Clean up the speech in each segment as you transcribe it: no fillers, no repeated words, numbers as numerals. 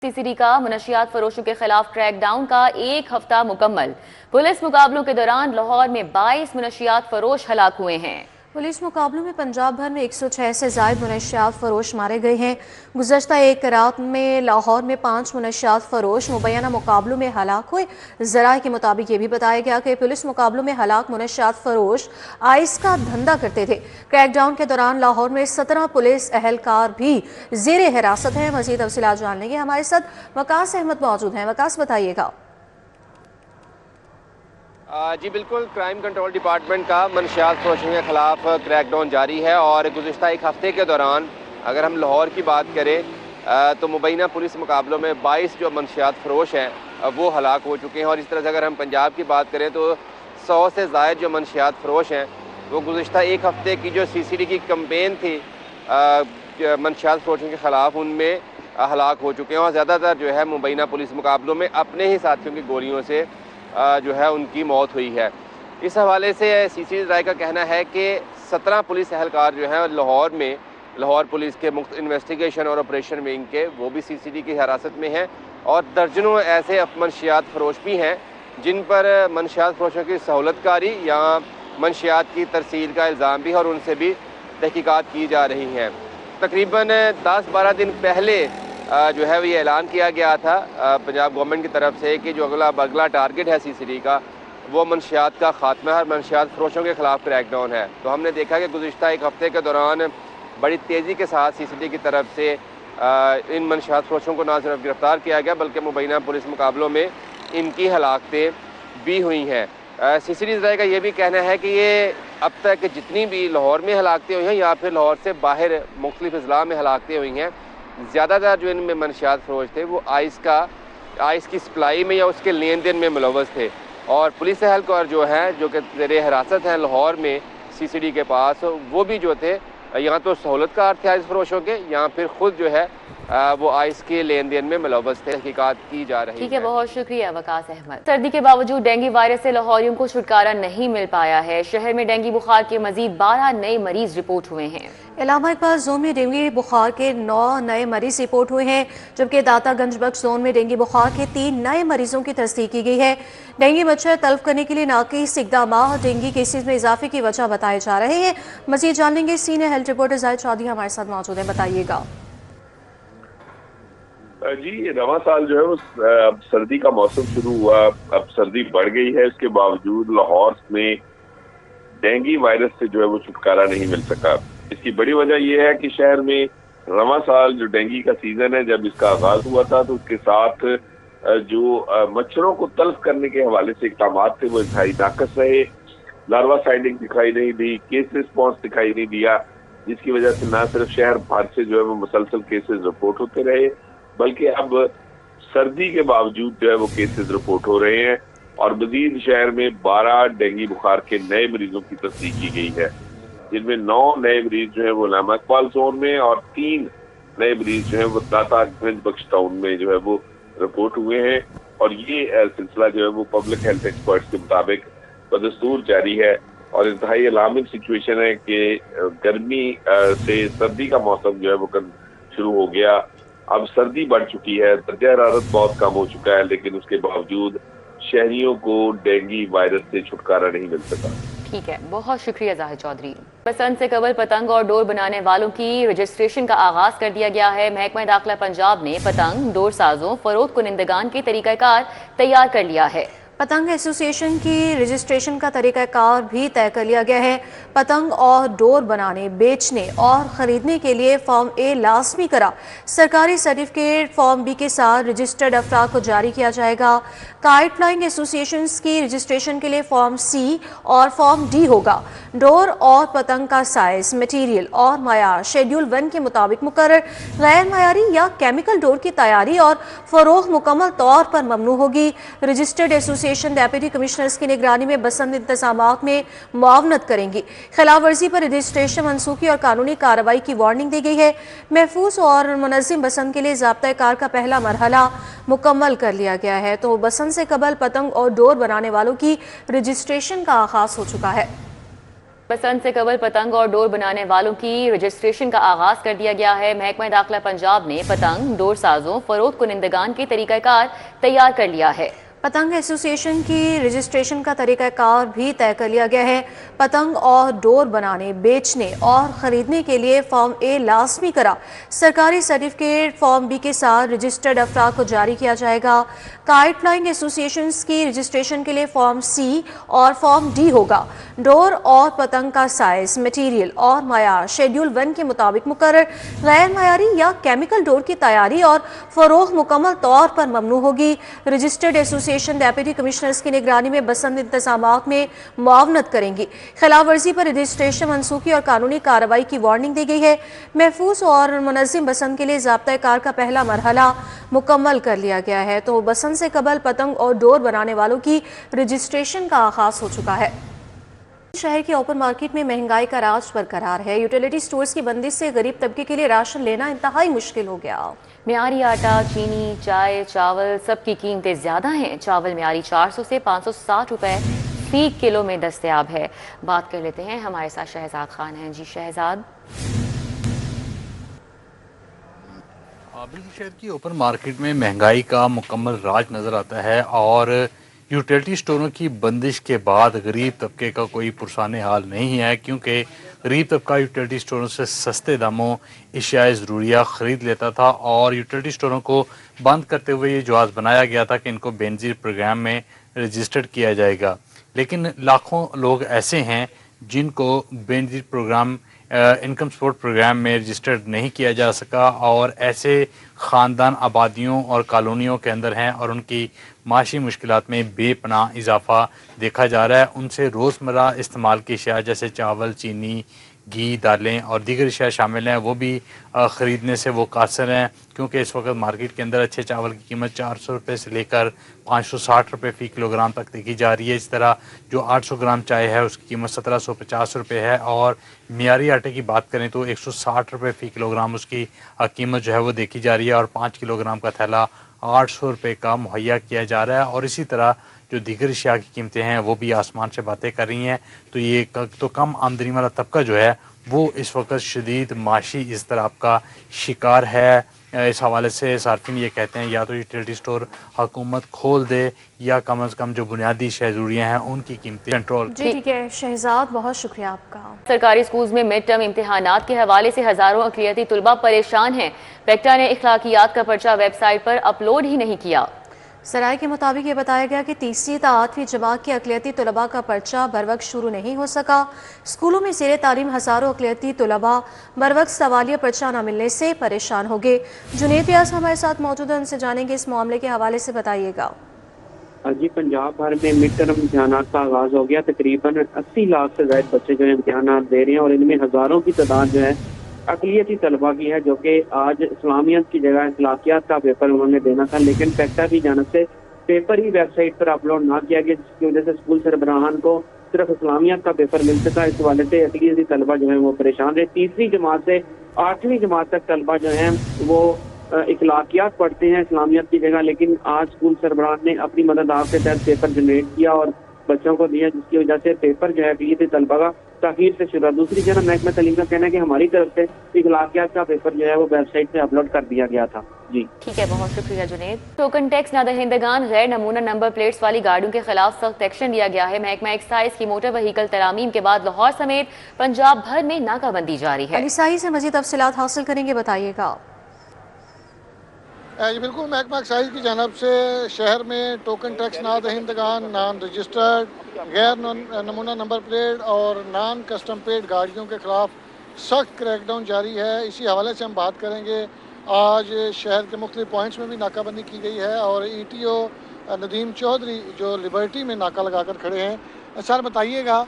CCD का मनशियात फरोशों के खिलाफ क्रैक डाउन का एक हफ्ता मुकम्मल। पुलिस मुकाबलों के दौरान लाहौर में 22 मनशियात फरोश हलाक हुए हैं। पुलिस मुकाबलों में पंजाब भर में 106 से ज़ायद मनशियात फरोश मारे गए हैं। गुज़श्ता एक रात में लाहौर में 5 मनशियात फरोश मुबैना मुकाबलों में हलाक हुए। ज़राए के मुताबिक ये भी बताया गया कि पुलिस मुकाबलों में हलाक मनशियात फरोश आइस का धंधा करते थे। क्रैकडाउन के दौरान लाहौर में 17 पुलिस अहलकार भी ज़ेर हिरासत हैं। मज़ीद तफसीलात जानने के हमारे साथ वकास अहमद मौजूद हैं। वकास, बताइएगा। जी बिल्कुल, क्राइम कंट्रोल डिपार्टमेंट का मनशियात फरोशों के खिलाफ क्रैकडाउन जारी है और गुज़श्ता एक हफ्ते के दौरान अगर हम लाहौर की बात करें तो मुबैना पुलिस मुकाबलों में 22 जो मनशियात फरोश हैं वो हलाक हो चुके हैं। और इस तरह से अगर हम पंजाब की बात करें तो 100 से ज़ायद जो मनशियात फरोश हैं वो गुज़श्ता एक हफ्ते की जो सीसीडी की कैंपेन थी मनशियात फरोशों के खिलाफ उनमें हलाक हो चुके हैं। और ज़्यादातर जो है मुबैना पुलिस मुकाबलों में अपने ही साथियों की गोलियों से जो है उनकी मौत हुई है। इस हवाले से सीसीडी राय का कहना है कि 17 पुलिस अहलकार जो हैं लाहौर में, लाहौर पुलिस के मुख्त इन्वेस्टिगेशन और ऑपरेशन विंग के, वो भी सीसीडी की हिरासत में हैं। और दर्जनों ऐसे मनशियात फरोश भी हैं जिन पर मनशियात फरोशों की सहूलतकारी या मनशियात की तरसील का इल्ज़ाम भी है और उनसे भी तहकीकात की जा रही हैं। तकरीबन 10-12 दिन पहले जो है ये ऐलान किया गया था पंजाब गवर्नमेंट की तरफ से कि जो अगला टारगेट है सीसीडी का वो मनशियात का खात्मा है और मनशियात फरोशों के खिलाफ क्रैकडाउन है। तो हमने देखा कि गुज़श्ता एक हफ्ते के दौरान बड़ी तेज़ी के साथ सीसीडी की तरफ से इन मनशियात फरोशों को ना सिर्फ गिरफ्तार किया गया बल्कि मुबैना पुलिस मुकाबलों में इनकी हलाकतें भी हुई हैं। सीसीडी राय का ये भी कहना है कि ये अब तक जितनी भी लाहौर में हलाकतें हुई हैं या फिर लाहौर से बाहर मुख्तलिफ अजला में हलाकतें हुई हैं, ज़्यादातर जो इनमें मनशियात फरोश थे वो आइस की सप्लाई में या उसके लेन देन में मुलव्वस थे। और पुलिस अहलकार जो है जो कि ज़ेर हिरासत हैं लाहौर में सीसीडी के पास, वो भी जो थे यहाँ तो सहूलतकार थे आइस फरोशों के, यहाँ फिर खुद जो है वो आइस के लेन देन में मुलव्वस थे। तहकीकात की जा रही है। ठीक है, बहुत शुक्रिया वकास अहमद। सर्दी के बावजूद डेंगू वायरस से लाहौरियों को छुटकारा नहीं मिल पाया है। शहर में डेंगू बुखार के मजीद 12 नए मरीज रिपोर्ट हुए हैं। इलामा इकबाल जोन में डेंगू बुखार के 9 नए मरीज रिपोर्ट हुए हैं, जबकि दातागंज बख्श जोन में डेंगू बुखार के 3 नए मरीजों की तस्दीक की गई है। डेंगू मच्छर तल्फ करने के लिए नाकिस इक़दाम डेंगू केसेज में इजाफे की वजह बताए जा रहे हैं। मजीद जानेंगे senior health reporter Zahid Chaudhry हमारे साथ मौजूद हैं। बताइएगा। जी, रवां साल जो है वो अब सर्दी का मौसम शुरू हुआ, अब सर्दी बढ़ गई है। इसके बावजूद लाहौर में डेंगू वायरस से जो है वो छुटकारा नहीं मिल सका। इसकी बड़ी वजह यह है कि शहर में रवां साल जो डेंगू का सीजन है जब इसका आगाज हुआ था तो उसके साथ जो मच्छरों को तल्फ करने के हवाले से इक़दाम थे वो इंतहाई नाकस रहे। लार्वा साइडिंग दिखाई नहीं दी, केस रिस्पॉन्स दिखाई नहीं दिया, जिसकी वजह से न सिर्फ शहर भर से जो है वो मुसलसल केसेस रिपोर्ट होते रहे बल्कि अब सर्दी के बावजूद जो है वो केसेस रिपोर्ट हो रहे हैं। और मजीद शहर में 12 डेंगू बुखार के नए मरीजों की तस्दीक की गई है, जिनमें 9 नए मरीज जो है वो इलामा इकबाल जोन में और 3 नए मरीज जो है वो दातागंज बख्श टाउन में जो है वो रिपोर्ट हुए हैं। और ये सिलसिला जो है वो पब्लिक हेल्थ एक्सपर्ट्स के मुताबिक बदस्तूर जारी है। और इंतहाई अलार्मिंग सिचुएशन है कि गर्मी से सर्दी का मौसम जो है वो शुरू हो गया। अब सर्दी बढ़ चुकी है, दर्जा हरारत बहुत कम हो चुका है, लेकिन उसके बावजूद शहरियों को डेंगू वायरस से छुटकारा नहीं मिल सका। ठीक है, बहुत शुक्रिया जाहिद चौधरी। बसंत से कबल पतंग और डोर बनाने वालों की रजिस्ट्रेशन का आगाज कर दिया गया है। महकमा दाखिला पंजाब ने पतंग, डोर साजों, फरोख्त कुनिंदगान के तरीकाकार तैयार कर लिया है। पतंग एसोसिएशन की रजिस्ट्रेशन का तरीक़ाकार भी तय कर लिया गया है। पतंग और डोर बनाने, बेचने और ख़रीदने के लिए फॉर्म ए लाजमी करा सरकारी सर्टिफिकेट फॉर्म बी के साथ रजिस्टर्ड अफराद को जारी किया जाएगा। काइट फ्लाइंग एसोसिएशंस की रजिस्ट्रेशन के लिए फॉर्म सी और फॉर्म डी होगा। डोर और पतंग का साइज, मटीरियल और मयार शेड्यूल 1 के मुताबिक मुकर्रर। गैर मयारी या केमिकल डोर की तैयारी और फरोख्त मुकम्मल तौर पर ममनू होगी। रजिस्टर्ड एसोसिएशन डेप्यूटी कमिश्नर्स की निगरानी में बसंत इंतजामात में मुआवनत करेंगी। खिलाफ वर्जी पर रजिस्ट्रेशन मनसूखी और कानूनी कार्रवाई की वार्निंग दी गई है। महफूज और मुनज़्ज़म बसंत के लिए ज़ाब्ता कार का पहला मरहला मुकम्मल कर लिया गया है। तो बसंत से कबल पतंग और डोर बनाने वालों की रजिस्ट्रेशन का आगाज हो चुका है। पसंद से कबल पतंग और डोर बनाने वालों की रजिस्ट्रेशन का आगाज कर दिया गया है। महकमा दाखिला पंजाब ने पतंग, डोर साजों, फरोख्त कुनिंदगान के तरीकाकार तैयार कर लिया है। पतंग एसोसिएशन की रजिस्ट्रेशन का तरीकाकार भी तय कर लिया गया है। पतंग और डोर बनाने, बेचने और खरीदने के लिए फॉर्म ए लाजमी करा सरकारी सर्टिफिकेट फॉर्म बी के साथ रजिस्टर्ड अफराद को जारी किया जाएगा। काइट फ्लाइंग एसोसिएशंस की रजिस्ट्रेशन के लिए फॉर्म सी और फॉर्म डी होगा। डोर और पतंग का साइज, मटीरियल और मायार शेड्यूल 1 के मुताबिक मुकर्रर। गैर मायारी या केमिकल डोर की तैयारी और फरोख्त मुकम्मल तौर पर ममनू होगी। रजिस्टर्ड एसोसिएशन डेप्यूटी कमिश्नर्स की निगरानी में बसंत इंतजामात में मुआवनत करेंगी। खिलाफ वर्जी पर रजिस्ट्रेशन मनसूखी और कानूनी कार्रवाई की वार्निंग दी गई है। महफूज और मुनज़्ज़म बसंत के लिए ज़ाब्ता कार का पहला मरहला मुकम्मल कर लिया गया है, तो बसंत से कबल पतंग और डोर बनाने वालों की रजिस्ट्रेशन का आगाज हो चुका है। शहर की ओपन मार्केट में महंगाई का राज बरकरार है। यूटिलिटी स्टोर्स की बंदिश से गरीब तबके के लिए राशन लेना इंतहाई मुश्किल हो गया। मियारी आटा, चीनी, चाय, चावल सब की कीमतें ज़्यादा हैं। चावल मियारी 400 से 560 रुपए फी किलो में दस्तयाब है। बात कर लेते हैं, हमारे साथ शहजाद खान हैं। जी शहजाद। बिल्कुल, शहर की ओपन मार्केट में महंगाई का मुकम्मल राज नज़र आता है और यूटिलिटी स्टोरों की बंदिश के बाद गरीब तबके का कोई पुरसाने हाल नहीं है, क्योंकि गरीब तबका यूटिलिटी स्टोरों से सस्ते दामों अशियाए ज़रूरिया ख़रीद लेता था और यूटिलिटी स्टोरों को बंद करते हुए ये जवाज़ बनाया गया था कि इनको बेनज़ीर प्रोग्राम में रजिस्टर्ड किया जाएगा। लेकिन लाखों लोग ऐसे हैं जिनको Benazir programme income support programme में रजिस्टर्ड नहीं किया जा सका और ऐसे ख़ानदान आबादियों और कॉलोनियों के अंदर हैं और उनकी माशी मुश्किलात में बेपनाह इजाफा देखा जा रहा है। उनसे रोज़मर्रा इस्तेमाल की अशिया जैसे चावल, चीनी, घी, दालें और दीगर अशिया शामिल हैं, वो भी ख़रीदने से वो कासर हैं, क्योंकि इस वक्त मार्केट के अंदर अच्छे चावल की कीमत 400 रुपये से लेकर 560 रुपये फ़ी किलोग्राम तक देखी जा रही है। इस तरह जो 800 ग्राम चाय है उसकी कीमत 1750 रुपये है और मियारी आटे की बात करें तो 160 रुपये फ़ी किलोग्राम उसकी कीमत जो है वो देखी जा रही है और 5 किलोग्राम का थैला 800 रुपये का मुहैया किया जा रहा है। और इसी तरह जो दीगर अशिया की कीमतें हैं वो भी आसमान से बातें कर रही हैं। तो ये तो कम आमदनी वाला तबका जो है वो इस वक्त शदीद माशी इज़्तिराब का शिकार है। इस हवाले से सार्फिन ये कहते हैं या तो यूटिलिटी स्टोर हुकूमत खोल दे या कम अज़ कम जो बुनियादी शहजूरियाँ हैं उनकी कीमतें कंट्रोल। जी ठीक है शहजाद, बहुत शुक्रिया आपका। सरकारी स्कूल्स में मिड टर्म इम्तिहानात के हवाले से हज़ारों अक़लियती तुलबा परेशान हैं। पेक्टा ने इखलाकियात का पर्चा वेबसाइट पर अपलोड ही नहीं किया। सराय के मुताबिक ये बताया गया कि तीसरी ता 8वीं जमात के अक़लियती तुलबा का पर्चा बरवक्त शुरू नहीं हो सका। स्कूलों में ज़ेरे तालीम हज़ारों अक़लियती तुलबा बरवक्त सवालिया पर्चा न मिलने से परेशान हो गए। जुनेद व्यास हमारे साथ मौजूद हैं, उनसे जानेंगे इस मामले के हवाले से, बताइएगा। जी, पंजाब भर में मिड टर्म इम्तिहानात का आगाज़ हो गया। तकरीबन 80 लाख से ज़ायद बच्चे जो है इम्तिहानात दे रहे हैं और इनमें हज़ारों की तादाद जो है अक़लियती तलबा की है, जो कि आज इस्लामियत की जगह इखलाकियात का पेपर उन्होंने देना था, लेकिन पेक्टा की जानिब से पेपर ही वेबसाइट पर अपलोड ना किया गया, जिसकी वजह से स्कूल सरबराहान को सिर्फ इस्लामियत का पेपर मिल सका। इस हवाले से अक़लियती तलबा जो है वो परेशान रहे। तीसरी जमात से 8वीं जमात तक तलबा जो है वो इखलाकियात पढ़ते हैं इस्लामियत की जगह, लेकिन आज स्कूल सरबराहान ने अपनी मदद आप के तहत पेपर जनरेट किया और बच्चों को दिया, जिसकी वजह से पेपर जो है अक़लियती तलबा का ताख़ीर से शुरू। दूसरी जगह महकमा तालीम का कहना है कि हमारी तरफ से इखलाकियात का पेपर जो है वो वेबसाइट पे अपलोड कर दिया गया था। जी ठीक है, बहुत शुक्रिया जुनेद। टोकन टैक्स न दहिंदगान गैर नमूना नंबर प्लेट्स वाली गाड़ियों के खिलाफ सख्त एक्शन लिया गया है। महकमा एक्साइज की मोटर व्हीकल तरामीम के बाद लाहौर समेत पंजाब भर में नाकाबंदी जारी है। अलीसाई से मजीद तफसीलात हासिल करेंगे, बताइएगा। जी बिल्कुल, महकमा एक्साइज की जानब से शहर में टोकन टैक्स ना दहिंदगान, नॉन रजिस्टर्ड, गैर नमूना नंबर प्लेट और नॉन कस्टम पेड गाड़ियों के खिलाफ सख्त क्रैकडाउन जारी है। इसी हवाले से हम बात करेंगे। आज शहर के मुख्तलिफ पॉइंट्स में भी नाकाबंदी की गई है और ETO नदीम चौधरी जो लिबर्टी में नाका लगा कर खड़े हैं। सर बताइएगा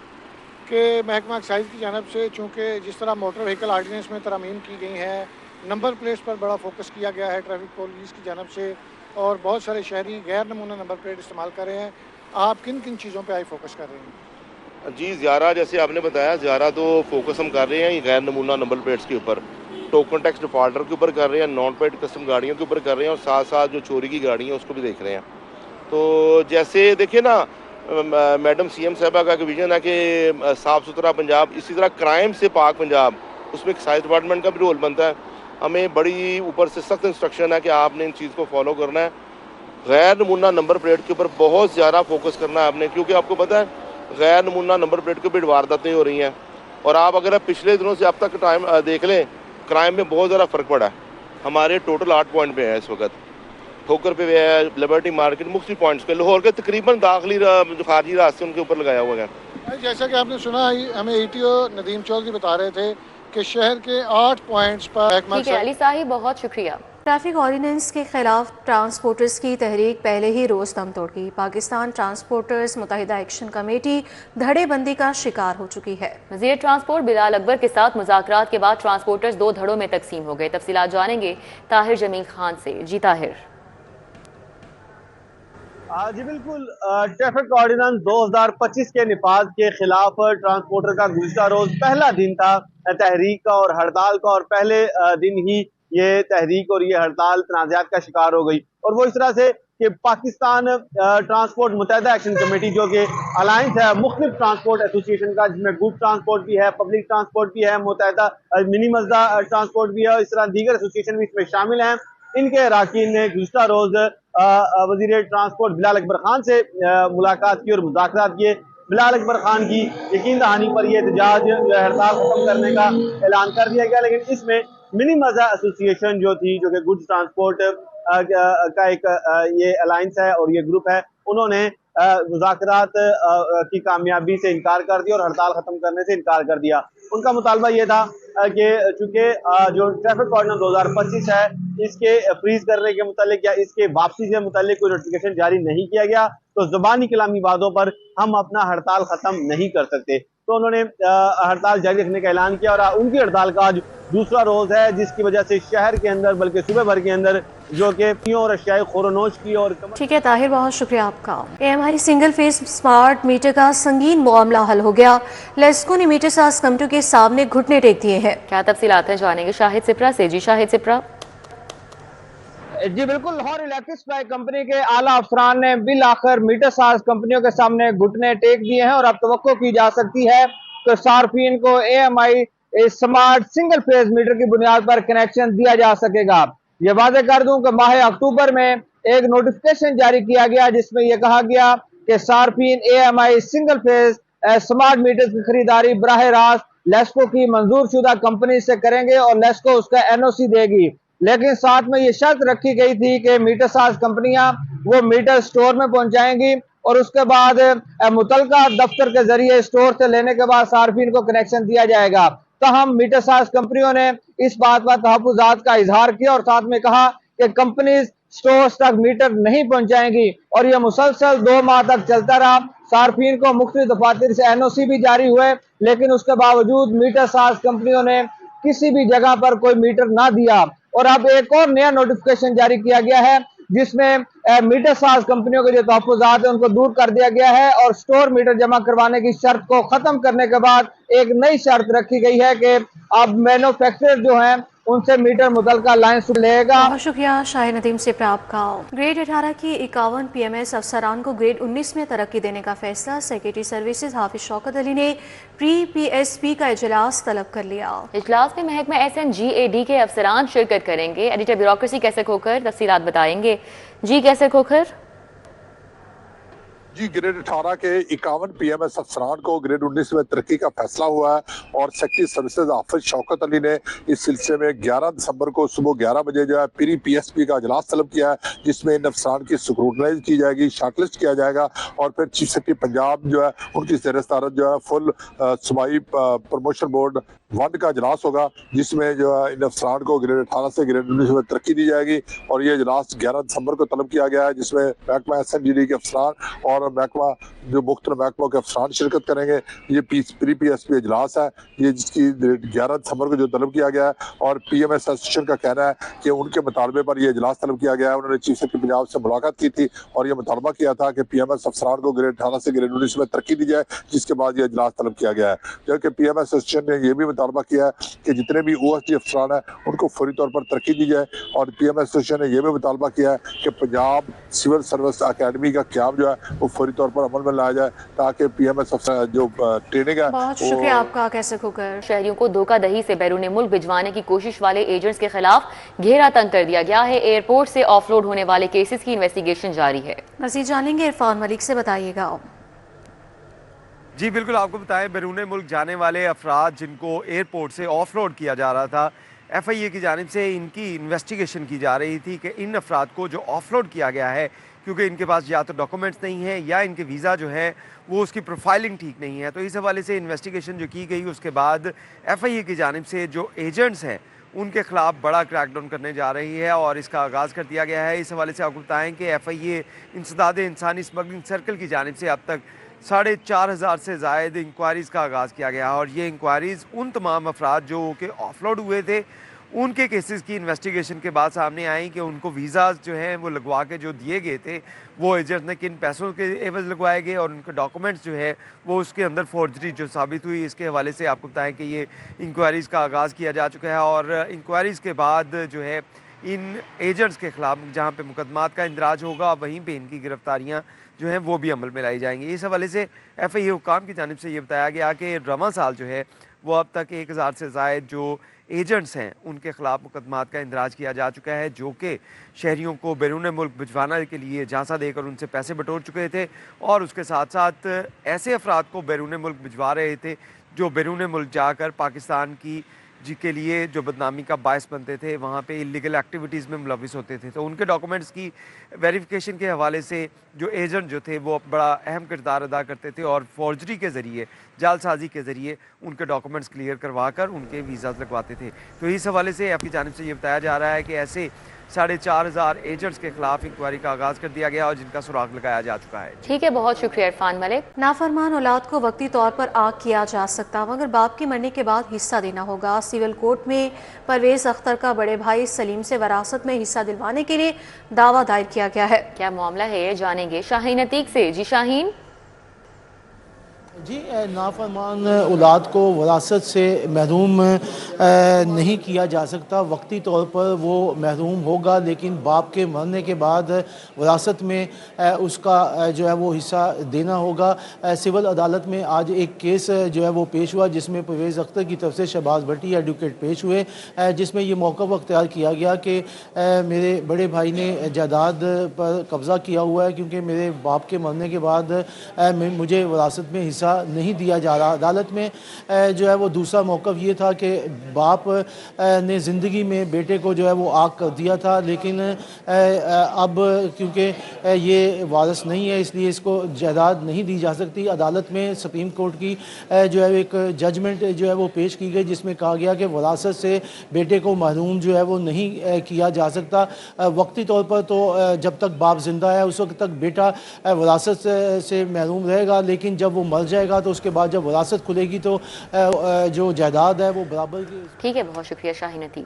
कि महकमा एक्साइज की जानब से चूँकि जिस तरह मोटर व्हीकल आर्डीनेंस में तरमीम की गई हैं, नंबर प्लेट्स पर बड़ा फोकस किया गया है ट्रैफिक पुलिस की जानब से और बहुत सारे शहरी गैर नमूना नंबर प्लेट इस्तेमाल कर रहे हैं, आप किन किन चीज़ों पे आई फोकस कर रहे हैं? जी, ज़्यादा जैसे आपने बताया, ज़्यादा तो फोकस हम कर रहे हैं गैर नमूना नंबर प्लेट्स के ऊपर, टोकन टैक्स डिफॉल्टर के ऊपर कर रहे हैं, नॉन पेड कस्टम गाड़ियों के ऊपर कर रहे हैं और साथ साथ जो चोरी की गाड़ियाँ हैं उसको भी देख रहे हैं। तो जैसे देखिए ना, मैडम सीएम साहबा का विजन है कि साफ़ सुथरा पंजाब, इसी तरह क्राइम से पाक पंजाब, उसमें एक्साइज डिपार्टमेंट का भी रोल बनता है। हमें बड़ी ऊपर से सख्त इंस्ट्रक्शन है कि आपने इन चीज़ को फॉलो करना है। गैर नमूना नंबर प्लेट के ऊपर बहुत ज़्यादा फोकस करना है आपने, क्योंकि आपको पता है गैर नमूना नंबर प्लेट के ऊपर वारदातें हो रही हैं। और आप अगर पिछले दिनों से अब तक टाइम देख लें, क्राइम में बहुत ज़्यादा फ़र्क पड़ा है। हमारे टोटल 8 पॉइंट पे है इस वक्त, ठोकर पे है, लिबर्टी मार्केट, मुख्तलिफ पॉइंट्स पे। लाहौर के तकरीबन दाखिली जो खारजी रास्ते उनके ऊपर लगाया हुआ है। जैसा कि आपने सुना, हमें ETO नदीम चौधरी बता रहे थे कि शहर के 8 पॉइंट्स पर। ठीक है अली साहिब, बहुत शुक्रिया। ट्रैफिक ऑर्डिनेंस के खिलाफ ट्रांसपोर्टर्स की तहरीक पहले ही रोज दम तोड़ गई। पाकिस्तान ट्रांसपोर्टर्स मुत्तहिदा एक्शन कमेटी धड़ेबंदी का शिकार हो चुकी है। वज़ीर ट्रांसपोर्ट बिलाल अकबर के साथ मुज़ाकरात के बाद ट्रांसपोर्टर्स 2 धड़ों में तकसीम हो गए। तफसीलात जानेंगे ताहिर जमील खान से। जी ताहिर। जी बिल्कुल, ट्रैफिक ऑर्डिनेंस 2025 के निफाज के खिलाफ ट्रांसपोर्टर का गुज़िश्ता रोज पहला दिन था तहरीक का और हड़ताल का, और पहले दिन ही ये तहरीक और ये हड़ताल तनाज़ात का शिकार हो गई। और वो इस तरह से कि पाकिस्तान ट्रांसपोर्ट मुत्तहिदा एक्शन कमेटी, जो कि अलायंस है मुख्तलिफ ट्रांसपोर्ट एसोसिएशन का, जिसमें गुड ट्रांसपोर्ट भी है, पब्लिक ट्रांसपोर्ट भी है, मुत्तहिदा मिनी मजदा ट्रांसपोर्ट भी है, और इस तरह दीगर एसोसिएशन भी इसमें शामिल हैं। इनके अरकान ने गुज़िश्ता रोज वज़ीर ट्रांसपोर्ट बिलाल अकबर खान से मुलाकात की और मुज़ाकरात किए। बिलाल अकबर खान की यकीन दहानी पर यह एहतजाज हड़ताल खत्म करने का ऐलान कर दिया गया, लेकिन इसमें मिनी मज़ा एसोसिएशन जो थी, जो कि गुड्स ट्रांसपोर्ट का एक ये अलायंस है और ये ग्रुप है, उन्होंने मुज़ाकरात की कामयाबी से इनकार कर दिया और हड़ताल खत्म करने से इनकार कर दिया। उनका मुतालबा ये था कि चूंकि जो ट्रैफिक ऑर्डिनेंस 2025 है, इसके फ्रीज करने के मुतालिक या इसके वापसी से मुतालिक कोई नोटिफिकेशन जारी नहीं किया गया, तो ज़बानी कलामी बातों पर हम अपना हड़ताल खत्म नहीं कर सकते। तो उन्होंने हड़ताल जारी रखने का ऐलान किया, और उनकी हड़ताल का आज दूसरा रोज है, जिसकी वजह से शहर के अंदर बल्कि सूबे भर के अंदर जो कि और अशियाई खोरोनोश की और। ठीक है ताहिर, बहुत शुक्रिया आपका। AMI single phase smart meter का संगीन मामला हल हो गया। लेस्को ने मीटर साज कंपनियों के सामने घुटने टेक दिए हैं। क्या तफसीलात हैं जानेंगे शाहिद सिपरा से। जी शाहिद सिपरा। जी बिल्कुल, लाहौर इलेक्ट्रिक सप्लाई कंपनी के आला अफसरान ने बिल आखिर मीटर साज कंपनियों के सामने घुटने टेक दिए हैं, और अब तवक्को की जा सकती है कि सार्फिन को AMI smart single phase meter की बुनियाद पर कनेक्शन दिया जा सकेगा। ये वादे कर दूं कि माह अक्टूबर में एक नोटिफिकेशन जारी किया गया, जिसमें यह कहा गया कि सार्फिन AMI single phase smart meter की खरीदारी बराह रास्त लेस्को की मंजूर शुदा कंपनी से करेंगे और लेस्को उसका NOC देगी। लेकिन साथ में ये शर्त रखी गई थी कि मीटर साज कंपनियां वो मीटर स्टोर में पहुंचाएंगी, और उसके बाद मुतलका दफ्तर के जरिए स्टोर से लेने के बाद सार्फिन को कनेक्शन दिया जाएगा। तहम मीटर साज कंपनियों ने इस बात पर तहफ़्फ़ुज़ात का इजहार किया और साथ में कहा कि कंपनीज स्टोर तक मीटर नहीं पहुंचाएंगी, और यह मुसलसल 2 माह तक चलता रहा। सार्फिन को मुख्तलिफ दफातर से NOC भी जारी हुए, लेकिन उसके बावजूद मीटर साज कंपनियों ने किसी भी जगह पर कोई मीटर ना दिया। और अब एक और नया नोटिफिकेशन जारी किया गया है, जिसमें मीटर साज कंपनियों के जो तहफ़्फ़ुज़ात है उनको दूर कर दिया गया है, और स्टोर मीटर जमा करवाने की शर्त को खत्म करने के बाद एक नई शर्त रखी गई है कि अब मैन्युफैक्चरर जो हैं उनसे मीटर मुतलका लाइन्स लेगा। बहुत शुक्रिया शाहिद नदीम से प्राप्त का। ग्रेड 18 की 51 PMS अफसरान को ग्रेड 19 में तरक्की देने का फैसला। सेक्रेटरी सर्विसेज हाफिज शौकत अली ने प्री PSP का इजलास तलब कर लिया। इजलास में महकमा SNGAD के अफसरान शिरकत करेंगे। एडिटर ब्यूरोक्रेसी कैसे खोकर तफसीलात बताएंगे। जी कैसे खोकर। जी, ग्रेड 18 के 51 PMS अफसरान को ग्रेड 19 में तरक्की का फैसला हुआ है, और सेक्रेटरी सर्विसेज हाफिज शौकत अली ने इस सिलसिले में 11 दिसंबर को सुबह 11 बजे जो है प्री PSP का इजलास तलब किया है, जिसमें इन अफसरान की स्क्रूटनाइज की जाएगी, शॉर्टलिस्ट किया जाएगा, और फिर चीफ सेक्रेटरी पंजाब जो है उनकी ज़ेर सदारत जो है फुल सूबाई प्रमोशन बोर्ड 1 का इजलास होगा, जिसमें जो है इन अफसरान को ग्रेड 18 से ग्रेड 19 में तरक्की दी जाएगी। और ये इजलास 11 दिसंबर को तलब किया गया है, जिसमें महकमा SNGAD के अफसरान और महकमा जो मुख्तलिफ महकमों के अफसरान शिरकत करेंगे। ये प्री PSP इजलास है, ये जिसकी 11 दिसंबर को जो तलब किया गया है, और PMS एसोसिएशन का कहना है कि उनके मुतालबे पर यह इजलास तलब किया गया है। उन्होंने चीफ सेक्रेटरी पंजाब से मुलाकात की थी और यह मुतालबा किया था कि PMS अफसरान को ग्रेड 18 से ग्रेड 19 में तरक्की दी जाए, जिसके बाद यह इजलास तलब किया गया है। जबकि PMS एसोसिएशन ने यह भी मुतालबा किया है कि जितने भी OSD अफसरान हैं उनको फौरी तौर पर तरक्की दी जाए। और PM एसोसिएशन ने यह भी मुतालबा किया है कि पंजाब सिविल सर्विस अकेडमी का क्याम जो है वो फौरी तौर पर अमल में लाया जाए ताकि PMS अफसर जो ट्रेनिंग है। बहुत शुक्रिया आपका कैसे होकर। शहरियों को धोखाधड़ी से बैरून मुल्क भिजवाने की कोशिश वाले एजेंट्स के खिलाफ घेरा तंग कर दिया गया है। एयरपोर्ट से ऑफलोड होने वाले केसेस की इन्वेस्टिगेशन जारी है। मज़ीद जानेंगे इरफान मलिक से, बताइएगा। जी बिल्कुल, आपको बताएं बैरून मुल्क जाने वाले अफराद जिनको एयरपोर्ट से ऑफलोड किया जा रहा था, FIA की जानिब से इनकी इन्वेस्टिगेशन की जा रही थी कि इन अफराद को जो ऑफलोड किया गया है, क्योंकि इनके पास या तो डॉक्यूमेंट्स नहीं है या इनके वीज़ा जो है वो उसकी प्रोफाइलिंग ठीक नहीं है, तो इस हवाले से इन्वेस्टिगेशन जो की गई उसके बाद FIA की जानिब से जो एजेंट्स हैं उनके खिलाफ बड़ा क्रैकडाउन करने जा रही है और इसका आगाज़ कर दिया गया है। इस हवाले से आपको बताएँ कि FIA इंसदाद इंसानी स्मगलिंग सर्कल की जानिब से अब तक 4,500 से ज़ायद इंक्वायरीज़ का आगाज़ किया गया और ये इंक्वायरीज़ उन तमाम अफराद जो कि ऑफलोड हुए थे उनके केसेस की इन्वेस्टिगेशन के बाद सामने आई कि उनको वीज़ाज़ जो हैं वो लगवा के जो दिए गए थे वो एजेंट ने किन पैसों के एवज़ लगवाए गए और उनके डॉक्यूमेंट्स जो है वो उसके अंदर फोर्जरी जो साबित हुई। इसके हवाले से आपको बताएं कि ये इंक्वायरीज़ का आगाज़ किया जा चुका है और इंक्वायरीज़ के बाद जो है इन एजेंट्स के ख़िलाफ़ जहाँ पे मुकदमात का इंदराज होगा वहीं पे इनकी गिरफ्तारियाँ जो हैं वो भी अमल में लाई जाएंगी। इस हवाले से FIA हुक्काम की जानिब से ये बताया गया कि रवां साल जो है वो अब तक 1,000 से ज़ायद जो एजेंट्स हैं उनके ख़िलाफ़ मुकदमात का इंदराज किया जा चुका है, जो कि शहरियों को बैरून मुल्क भिजवाने के लिए झांसा देकर उनसे पैसे बटोर चुके थे और उसके साथ साथ ऐसे अफराद को बैरून मुल्क भिजवा रहे थे जो बैरून मुल्क जाकर पाकिस्तान की के लिए जो बदनामी का बायस बनते थे, वहाँ पे इलीगल एक्टिविटीज़ में मुलविस होते थे, तो उनके डॉक्यूमेंट्स की वेरिफिकेशन के हवाले से जो एजेंट जो थे वो बड़ा अहम किरदार अदा करते थे और फॉर्जरी के ज़रिए, जालसाजी के ज़रिए उनके डॉक्यूमेंट्स क्लियर करवा कर उनके वीज़ाज़ लगवाते थे। तो इस हवाले से आपकी जानिब से ये बताया जा रहा है कि ऐसे 4,500 एजेंट्स के खिलाफ इंक्वायरी का आगाज़ कर दिया गया और जिनका सुराग लगाया जा चुका है। ठीक है, बहुत शुक्रिया इरफान मलिक। नाफरमान औलाद को वक्ती तौर पर आग किया जा सकता मगर बाप के मरने के बाद हिस्सा देना होगा। सिविल कोर्ट में परवेज़ अख्तर का बड़े भाई सलीम से वरासत में हिस्सा दिलवाने के लिए दावा दायर किया गया है। क्या मामला है ये जानेंगे शाहीन अतीक से। जी शाहीन। जी, नाफरमान औलाद को वरासत से महरूम नहीं किया जा सकता। वक्ती तौर पर वो महरूम होगा लेकिन बाप के मरने के बाद वरासत में उसका जो है वो हिस्सा देना होगा। सिविल अदालत में आज एक केस जो है वो पेश हुआ जिसमें परवेज़ अख्तर की तरफ से शहबाज भट्टी एडवोकेट पेश हुए, जिसमें ये मौक़िफ़ अख्तियार किया गया कि मेरे बड़े भाई ने जायदाद पर कब्ज़ा किया हुआ है क्योंकि मेरे बाप के मरने के बाद मुझे वरासत में हिस्सा नहीं दिया जा रहा। अदालत में जो है वो दूसरा मौक़िफ़ ये था कि बाप ने ज़िंदगी में बेटे को जो है वो आग कर दिया था, लेकिन अब क्योंकि ये वारिस नहीं है इसलिए इसको जायदाद नहीं दी जा सकती। अदालत में सुप्रीम कोर्ट की जो है एक जजमेंट जो है वो पेश की गई जिसमें कहा गया कि वरासत से बेटे को महरूम जो है वो नहीं किया जा सकता। वक्ती तौर पर तो जब तक बाप ज़िंदा है उस वक्त तक बेटा वरासत से महरूम रहेगा, लेकिन जब वो मर जाएगा तो उसके बाद जब वरासत खुलेगी तो जो जायदाद है वो बराबर की। ठीक है, बहुत शुक्रिया शाहीन अतीक।